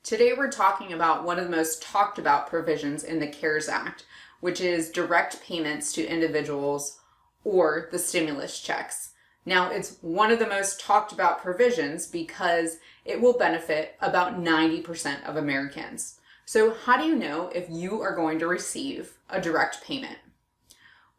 Today we're talking about one of the most talked about provisions in the CARES Act, which is direct payments to individuals or the stimulus checks. Now, it's one of the most talked about provisions because it will benefit about 90% of Americans. So how do you know if you are going to receive a direct payment?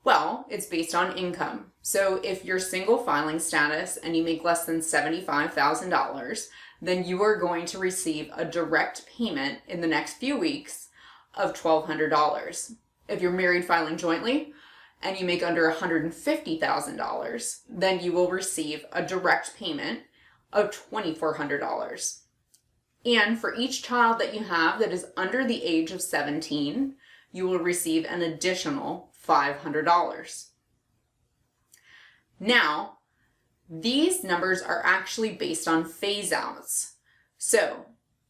Well, it's based on income. So if you're single filing status and you make less than $75,000, then you are going to receive a direct payment in the next few weeks of $1,200. If you're married filing jointly and you make under $150,000, then you will receive a direct payment of $2,400. And for each child that you have that is under the age of 17, you will receive an additional $500. Now, these numbers are actually based on phase outs. So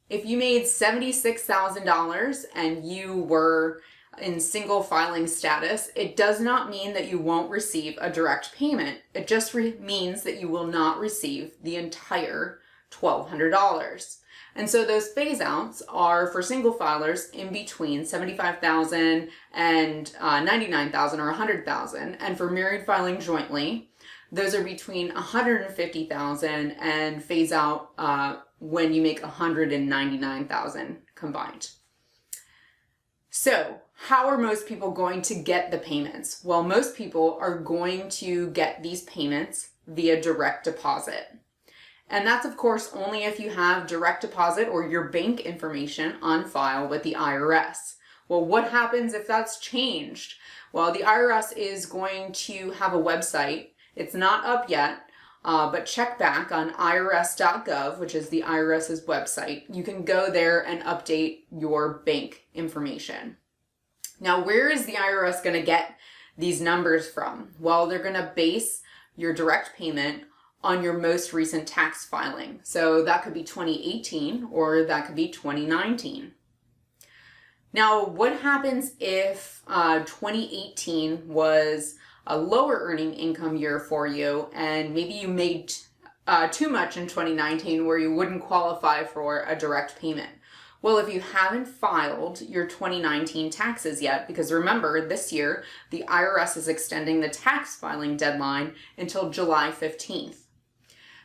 if you made $76,000 and you were in single filing status, it does not mean that you won't receive a direct payment. It just means that you will not receive the entire $1,200. And so those phase outs are for single filers in between $75,000 and $99,000 or $100,000. And for married filing jointly, those are between $150,000 and phase out when you make $199,000 combined. So how are most people going to get the payments? Well, most people are going to get these payments via direct deposit. And that's, of course, only if you have direct deposit or your bank information on file with the IRS. Well, what happens if that's changed? Well, the IRS is going to have a website. It's not up yet, but check back on irs.gov, which is the IRS's website. You can go there and update your bank information. Now, where is the IRS going to get these numbers from? Well, they're going to base your direct payment on your most recent tax filing. So that could be 2018 or that could be 2019. Now, what happens if 2018 was a lower earning income year for you and maybe you made too much in 2019 where you wouldn't qualify for a direct payment? Well, if you haven't filed your 2019 taxes yet, because remember, this year, the IRS is extending the tax filing deadline until July 15th.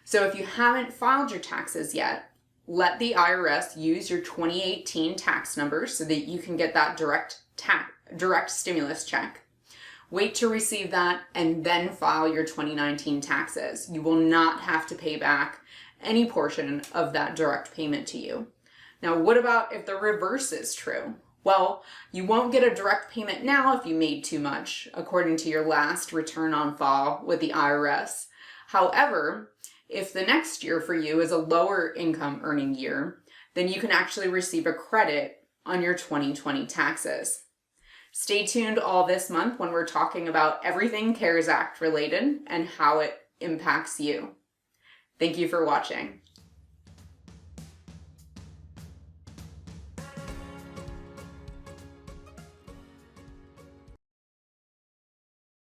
So if you haven't filed your taxes yet, let the IRS use your 2018 tax numbers so that you can get that direct stimulus check. Wait to receive that and then file your 2019 taxes. You will not have to pay back any portion of that direct payment to you. Now, what about if the reverse is true? Well, you won't get a direct payment now if you made too much, according to your last return on file with the IRS. However, if the next year for you is a lower income earning year, then you can actually receive a credit on your 2020 taxes. Stay tuned all this month when we're talking about everything CARES Act related and how it impacts you. Thank you for watching.